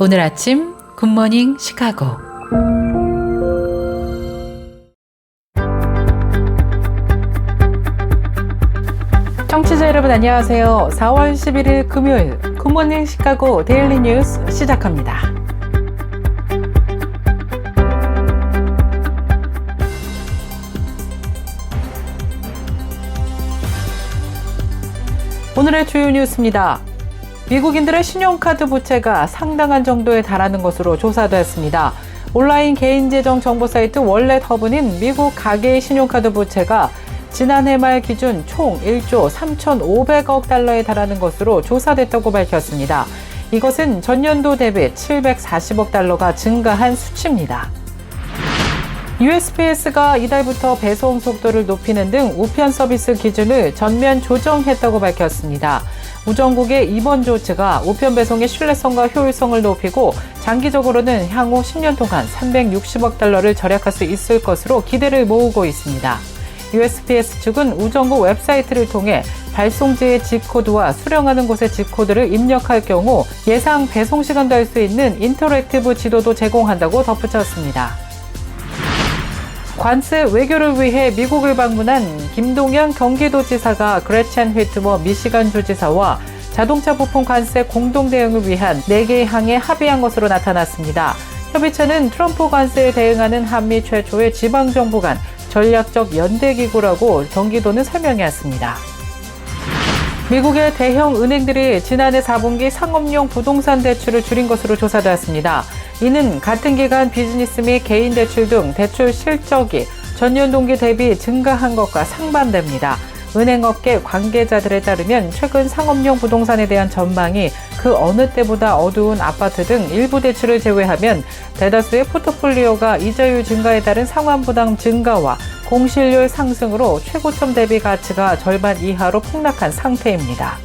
오늘 아침 굿모닝 시카고. 청취자 여러분 안녕하세요. 4월 11일 금요일 굿모닝 시카고 데일리 뉴스 시작합니다. 오늘의 주요 뉴스입니다. 미국인들의 신용카드 부채가 상당한 정도에 달하는 것으로 조사됐습니다. 온라인 개인재정 정보 사이트 월렛허브는 미국 가계의 신용카드 부채가 지난해 말 기준 총 1조 3,500억 달러에 달하는 것으로 조사됐다고 밝혔습니다. 이것은 전년도 대비 740억 달러가 증가한 수치입니다. USPS가 이달부터 배송 속도를 높이는 등 우편 서비스 기준을 전면 조정했다고 밝혔습니다. 우정국의 이번 조치가 우편 배송의 신뢰성과 효율성을 높이고 장기적으로는 향후 10년 동안 360억 달러를 절약할 수 있을 것으로 기대를 모으고 있습니다. USPS 측은 우정국 웹사이트를 통해 발송지의 G코드와 수령하는 곳의 G코드를 입력할 경우 예상 배송 시간도 알 수 있는 인터랙티브 지도도 제공한다고 덧붙였습니다. 관세 외교를 위해 미국을 방문한 김동연 경기도지사가 그레첸 휘트머 미시간 주지사와 자동차 부품 관세 공동 대응을 위한 4개의 항에 합의한 것으로 나타났습니다. 협의체는 트럼프 관세에 대응하는 한미 최초의 지방정부 간 전략적 연대기구라고 경기도는 설명했습니다. 미국의 대형 은행들이 지난해 4분기 상업용 부동산 대출을 줄인 것으로 조사되었습니다. 이는 같은 기간 비즈니스 및 개인 대출 등 대출 실적이 전년 동기 대비 증가한 것과 상반됩니다. 은행업계 관계자들에 따르면 최근 상업용 부동산에 대한 전망이 그 어느 때보다 어두운 아파트 등 일부 대출을 제외하면 대다수의 포트폴리오가 이자율 증가에 따른 상환부담 증가와 공실률 상승으로 최고점 대비 가치가 절반 이하로 폭락한 상태입니다.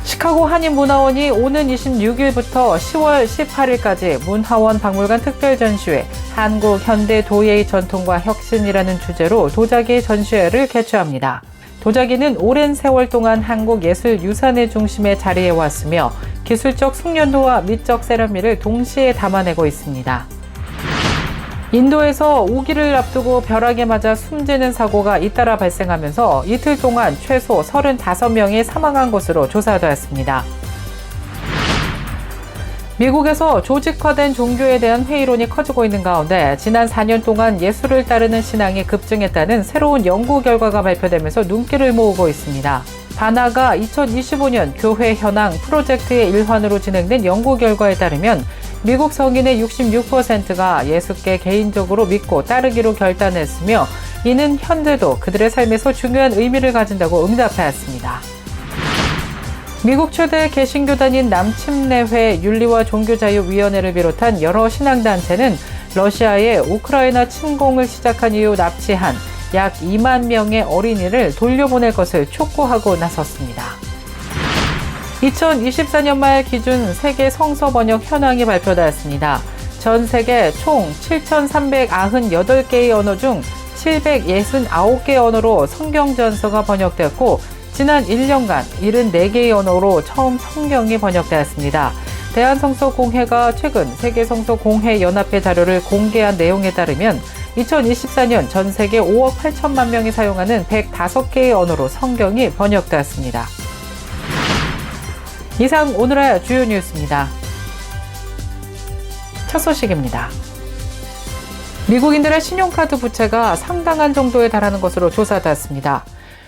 시카고 한인문화원이 오는 26일부터 10월 18일까지 문화원 박물관 특별전시회 한국 현대 도예의 전통과 혁신이라는 주제로 도자기 전시회를 개최합니다. 도자기는 오랜 세월 동안 한국 예술유산의 중심에 자리해왔으며 기술적 숙련도와 미적 세련미를 동시에 담아내고 있습니다. 인도에서 우기를 앞두고 벼락에 맞아 숨지는 사고가 잇따라 발생하면서 이틀 동안 최소 35명이 사망한 것으로 조사되었습니다. 미국에서 조직화된 종교에 대한 회의론이 커지고 있는 가운데 지난 4년 동안 예수를 따르는 신앙이 급증했다는 새로운 연구 결과가 발표되면서 눈길을 모으고 있습니다. 바나가 2025년 교회 현황 프로젝트의 일환으로 진행된 연구 결과에 따르면 미국 성인의 66%가 예수께 개인적으로 믿고 따르기로 결단했으며 이는 현재도 그들의 삶에서 중요한 의미를 가진다고 응답하였습니다. 미국 최대 개신교단인 남침례회 윤리와 종교자유위원회를 비롯한 여러 신앙단체는 러시아의 우크라이나 침공을 시작한 이후 납치한 약 2만 명의 어린이를 돌려보낼 것을 촉구하고 나섰습니다. 2024년 말 기준 세계 성서 번역 현황이 발표되었습니다. 전 세계 총 7,398개의 언어 중 769개 언어로 성경 전서가 번역되었고 지난 1년간 74개의 언어로 처음 성경이 번역되었습니다. 대한성서공회가 최근 세계성서공회연합회 자료를 공개한 내용에 따르면 2024년 전 세계 5억 8천만 명이 사용하는 105개의 언어로 성경이 번역되었습니다. 이상 오늘의 주요 뉴스입니다. 첫 소식입니다. 미국인들의 신용카드 부채가 상당한 정도에 달하는 것으로 조사됐습니다.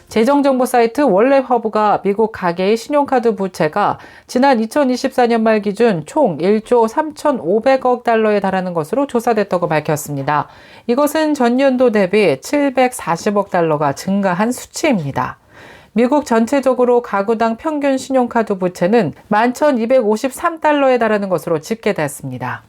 재정정보 사이트 월렛허브가 미국 가계의 신용카드 부채가 지난 2024년 말 기준 총 1조 3,500억 달러에 달하는 것으로 조사됐다고 밝혔습니다. 이것은 전년도 대비 740억 달러가 증가한 수치입니다. 미국 전체적으로 가구당 평균 신용카드 부채는 11,253달러에 달하는 것으로 집계됐습니다.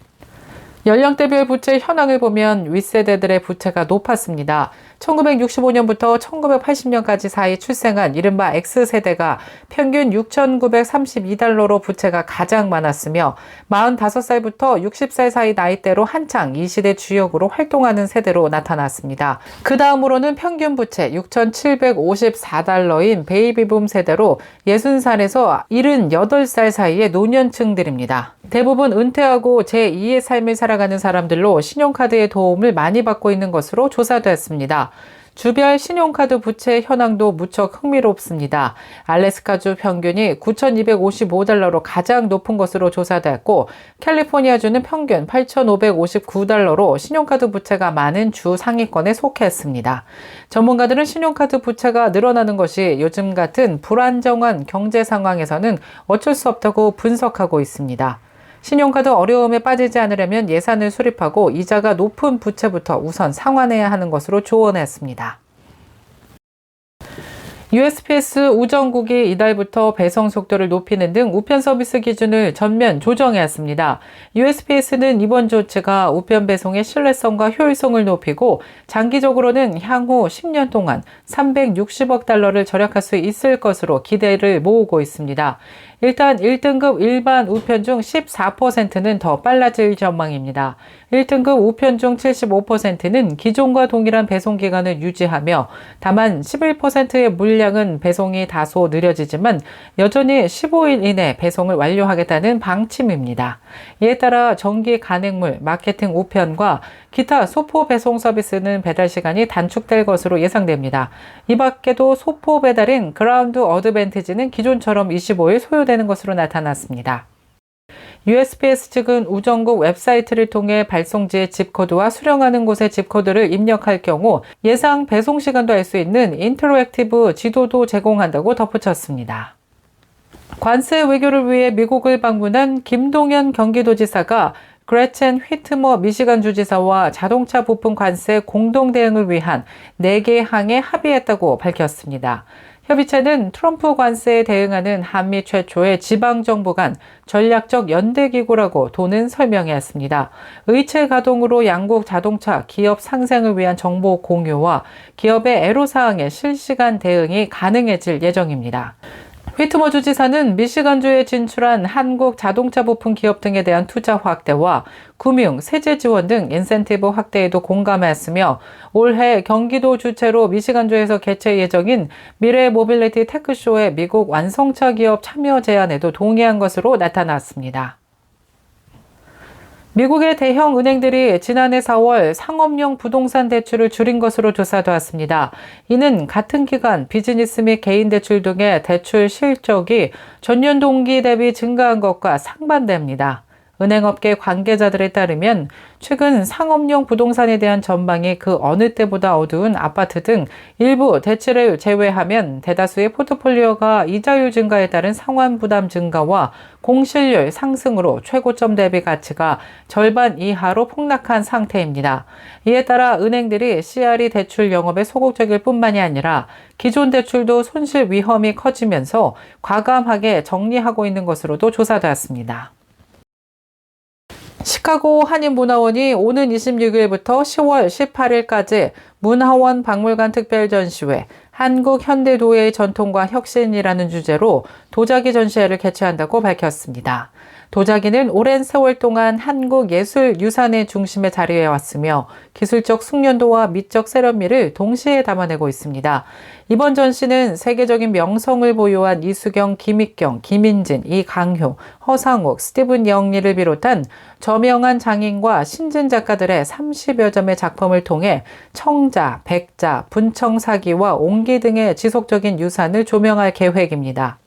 연령대별 부채 현황을 보면 윗세대들의 부채가 높았습니다. 1965년부터 1980년까지 사이 출생한 이른바 X세대가 평균 6,932달러로 부채가 가장 많았으며 45살부터 60살 사이 나이대로 한창 이 시대 주역으로 활동하는 세대로 나타났습니다. 그 다음으로는 평균 부채 6,754달러인 베이비붐 세대로 60살에서 78살 사이의 노년층들입니다. 대부분 은퇴하고 제2의 삶을 살아가는 사람들로 신용카드의 도움을 많이 받고 있는 것으로 조사됐습니다. 주별 신용카드 부채 현황도 무척 흥미롭습니다. 알래스카주 평균이 9,255달러로 가장 높은 것으로 조사됐고 캘리포니아주는 평균 8,559달러로 신용카드 부채가 많은 주 상위권에 속했습니다. 전문가들은 신용카드 부채가 늘어나는 것이 요즘 같은 불안정한 경제 상황에서는 어쩔 수 없다고 분석하고 있습니다. 신용카드 어려움에 빠지지 않으려면 예산을 수립하고 이자가 높은 부채부터 우선 상환해야 하는 것으로 조언했습니다. USPS 우정국이 이달부터 배송 속도를 높이는 등 우편 서비스 기준을 전면 조정했습니다. USPS는 이번 조치가 우편 배송의 신뢰성과 효율성을 높이고 장기적으로는 향후 10년 동안 360억 달러를 절약할 수 있을 것으로 기대를 모으고 있습니다. 일단 1등급 일반 우편 중 14%는 더 빨라질 전망입니다. 1등급 우편 중 75%는 기존과 동일한 배송 기간을 유지하며 다만 11%의 물량은 배송이 다소 느려지지만 여전히 15일 이내 배송을 완료하겠다는 방침입니다. 이에 따라 전기 간행물, 마케팅 우편과 기타 소포 배송 서비스는 배달 시간이 단축될 것으로 예상됩니다. 이 밖에도 소포 배달인 그라운드 어드밴티지는 기존처럼 25일 소요되는 것으로 나타났습니다. USPS 측은 우정국 웹사이트를 통해 발송지의 집코드와 수령하는 곳의 집코드를 입력할 경우 예상 배송 시간도 알 수 있는 인터랙티브 지도도 제공한다고 덧붙였습니다. 관세 외교를 위해 미국을 방문한 김동연 경기도지사가 그레첸 휘트머 미시간 주지사와 자동차 부품 관세 공동 대응을 위한 4개 항에 합의했다고 밝혔습니다. 협의체는 트럼프 관세에 대응하는 한미 최초의 지방정부 간 전략적 연대기구라고 도는 설명했습니다. 의체 가동으로 양국 자동차 기업 상생을 위한 정보 공유와 기업의 애로사항의 실시간 대응이 가능해질 예정입니다. 휘트머 주지사는 미시간주에 진출한 한국 자동차 부품 기업 등에 대한 투자 확대와 금융, 세제 지원 등 인센티브 확대에도 공감했으며 올해 경기도 주최로 미시간주에서 개최 예정인 미래 모빌리티 테크쇼의 미국 완성차 기업 참여 제안에도 동의한 것으로 나타났습니다. 미국의 대형 은행들이 지난해 4월 상업용 부동산 대출을 줄인 것으로 조사되었습니다. 이는 같은 기간 비즈니스 및 개인 대출 등의 대출 실적이 전년 동기 대비 증가한 것과 상반됩니다. 은행업계 관계자들에 따르면 최근 상업용 부동산에 대한 전망이 그 어느 때보다 어두운 아파트 등 일부 대출을 제외하면 대다수의 포트폴리오가 이자율 증가에 따른 상환 부담 증가와 공실률 상승으로 최고점 대비 가치가 절반 이하로 폭락한 상태입니다. 이에 따라 은행들이 CRE 대출 영업에 소극적일 뿐만이 아니라 기존 대출도 손실 위험이 커지면서 과감하게 정리하고 있는 것으로도 조사되었습니다. 시카고 한인문화원이 오는 26일부터 10월 18일까지 문화원 박물관 특별전시회 한국 현대도예의 전통과 혁신이라는 주제로 도자기 전시회를 개최한다고 밝혔습니다. 도자기는 오랜 세월 동안 한국 예술 유산의 중심에 자리해왔으며 기술적 숙련도와 미적 세련미를 동시에 담아내고 있습니다. 이번 전시는 세계적인 명성을 보유한 이수경, 김익경, 김인진, 이강효, 허상욱, 스티븐 영리를 비롯한 저명한 장인과 신진 작가들의 30여 점의 작품을 통해 청자, 백자, 분청사기와 옹기 등의 지속적인 유산을 조명할 계획입니다.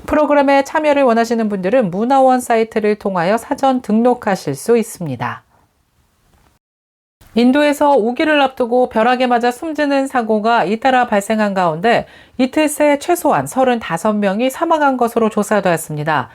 프로그램에 참여를 원하시는 분들은 문화원 사이트를 통하여 사전 등록하실 수 있습니다. 인도에서 우기를 앞두고 벼락에 맞아 숨지는 사고가 잇따라 발생한 가운데 이틀 새 최소한 35명이 사망한 것으로 조사되었습니다.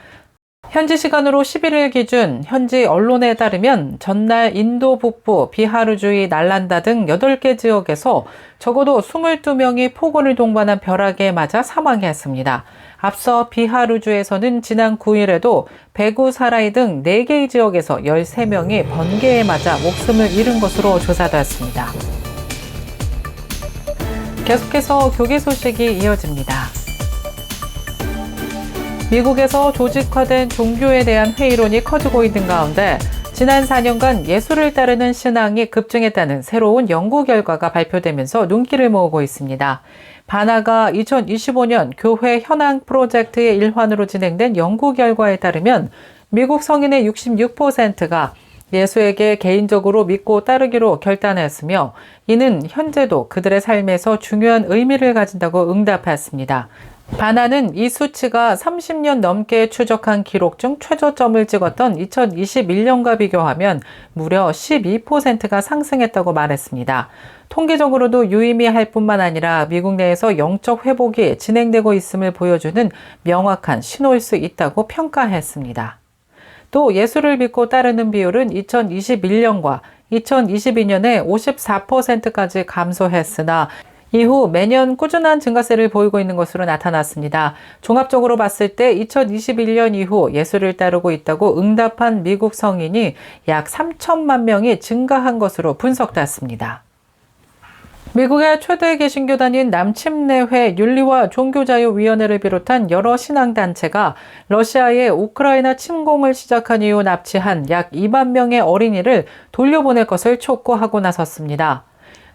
현지 시간으로 11일 기준 현지 언론에 따르면 전날 인도 북부 비하르주의 날란다 등 8개 지역에서 적어도 22명이 폭우를 동반한 벼락에 맞아 사망했습니다. 앞서 비하르주에서는 지난 9일에도 베구사라이 등 4개의 지역에서 13명이 번개에 맞아 목숨을 잃은 것으로 조사되었습니다. 계속해서 교계 소식이 이어집니다. 미국에서 조직화된 종교에 대한 회의론이 커지고 있는 가운데 지난 4년간 예수를 따르는 신앙이 급증했다는 새로운 연구 결과가 발표되면서 눈길을 모으고 있습니다. 바나가 2025년 교회 현황 프로젝트의 일환으로 진행된 연구 결과에 따르면 미국 성인의 66%가 예수에게 개인적으로 믿고 따르기로 결단했으며 이는 현재도 그들의 삶에서 중요한 의미를 가진다고 응답했습니다. 바나는 이 수치가 30년 넘게 추적한 기록 중 최저점을 찍었던 2021년과 비교하면 무려 12%가 상승했다고 말했습니다. 통계적으로도 유의미할 뿐만 아니라 미국 내에서 영적 회복이 진행되고 있음을 보여주는 명확한 신호일 수 있다고 평가했습니다. 또 예수를 믿고 따르는 비율은 2021년과 2022년에 54%까지 감소했으나 이후 매년 꾸준한 증가세를 보이고 있는 것으로 나타났습니다. 종합적으로 봤을 때 2021년 이후 예수를 따르고 있다고 응답한 미국 성인이 약 3천만 명이 증가한 것으로 분석됐습니다. 미국의 최대 개신교단인 남침내회 윤리와 종교자유위원회를 비롯한 여러 신앙단체가 러시아의 우크라이나 침공을 시작한 이후 납치한 약 2만 명의 어린이를 돌려보낼 것을 촉구하고 나섰습니다.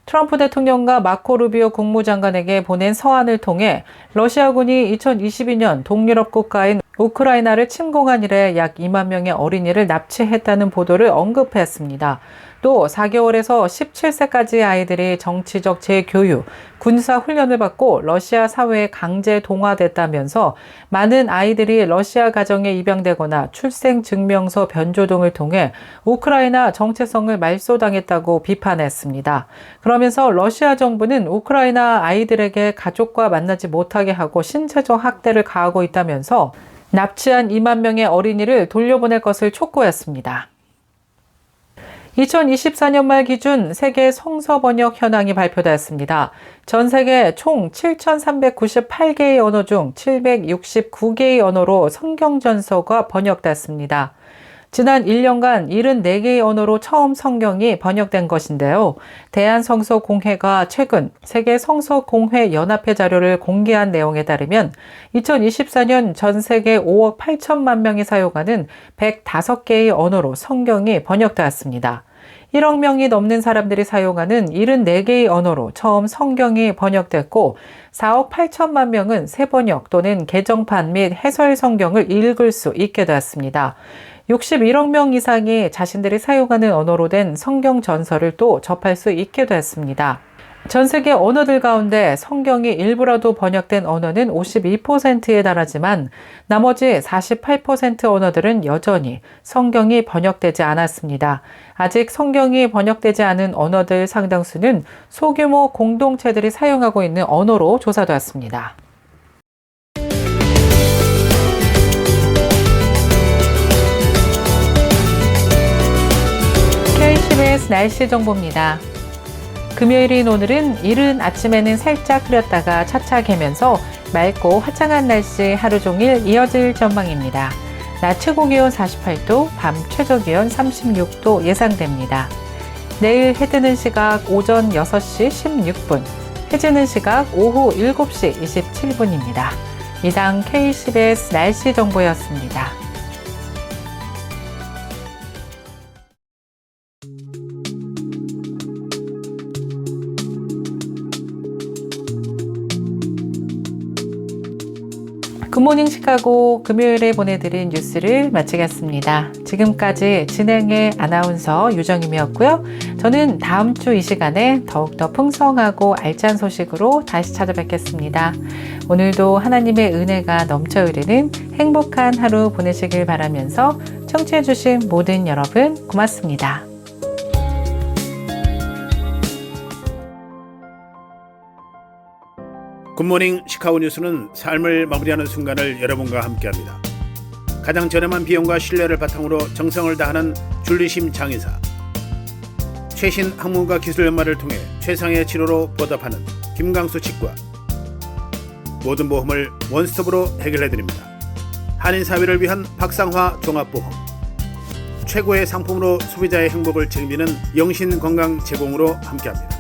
트럼프 대통령과 마코 루비오 국무장관에게 보낸 서한을 통해 러시아군이 2022년 동유럽 국가인 우크라이나를 침공한 이래 약 2만 명의 어린이를 납치했다는 보도를 언급했습니다. 또 4개월에서 17세까지 아이들이 정치적 재교육, 군사훈련을 받고 러시아 사회에 강제 동화됐다면서 많은 아이들이 러시아 가정에 입양되거나 출생증명서 변조 등을 통해 우크라이나 정체성을 말소당했다고 비판했습니다. 그러면서 러시아 정부는 우크라이나 아이들에게 가족과 만나지 못하게 하고 신체적 학대를 가하고 있다면서 납치한 2만 명의 어린이를 돌려보낼 것을 촉구했습니다. 2024년 말 기준 세계 성서 번역 현황이 발표되었습니다. 전 세계 총 7,398개의 언어 중 769개의 언어로 성경 전서가 번역됐습니다. 지난 1년간 74개의 언어로 처음 성경이 번역된 것인데요. 대한성서공회가 최근 세계성서공회 연합회 자료를 공개한 내용에 따르면 2024년 전 세계 5억 8천만 명이 사용하는 105개의 언어로 성경이 번역되었습니다. 1억 명이 넘는 사람들이 사용하는 74개의 언어로 처음 성경이 번역됐고 4억 8천만 명은 새번역 또는 개정판 및 해설 성경을 읽을 수 있게 되었습니다. 61억 명 이상이 자신들이 사용하는 언어로 된 성경 전서를 또 접할 수 있게 됐습니다. 전 세계 언어들 가운데 성경이 일부라도 번역된 언어는 52%에 달하지만 나머지 48% 언어들은 여전히 성경이 번역되지 않았습니다. 아직 성경이 번역되지 않은 언어들 상당수는 소규모 공동체들이 사용하고 있는 언어로 조사되었습니다. KCBS 날씨 정보입니다. 금요일인 오늘은 이른 아침에는 살짝 흐렸다가 차차 개면서 맑고 화창한 날씨 하루 종일 이어질 전망입니다. 낮 최고 기온 48도, 밤 최저 기온 36도 예상됩니다. 내일 해 뜨는 시각 오전 6시 16분, 해 지는 시각 오후 7시 27분입니다. 이상 KCBS 날씨 정보였습니다. 굿모닝 시카고 금요일에 보내드린 뉴스를 마치겠습니다. 지금까지 진행의 아나운서 유정임이었고요. 저는 다음 주 이 시간에 더욱더 풍성하고 알찬 소식으로 다시 찾아뵙겠습니다. 오늘도 하나님의 은혜가 넘쳐 흐르는 행복한 하루 보내시길 바라면서 청취해주신 모든 여러분 고맙습니다. 굿모닝 시카고 뉴스는 삶을 마무리하는 순간을 여러분과 함께합니다. 가장 저렴한 비용과 신뢰를 바탕으로 정성을 다하는 줄리심 장의사, 최신 학문과 기술 연마를 통해 최상의 치료로 보답하는 김강수 치과, 모든 보험을 원스톱으로 해결해드립니다. 한인사회를 위한 박상화 종합보험, 최고의 상품으로 소비자의 행복을 책임지는 영신건강 제공으로 함께합니다.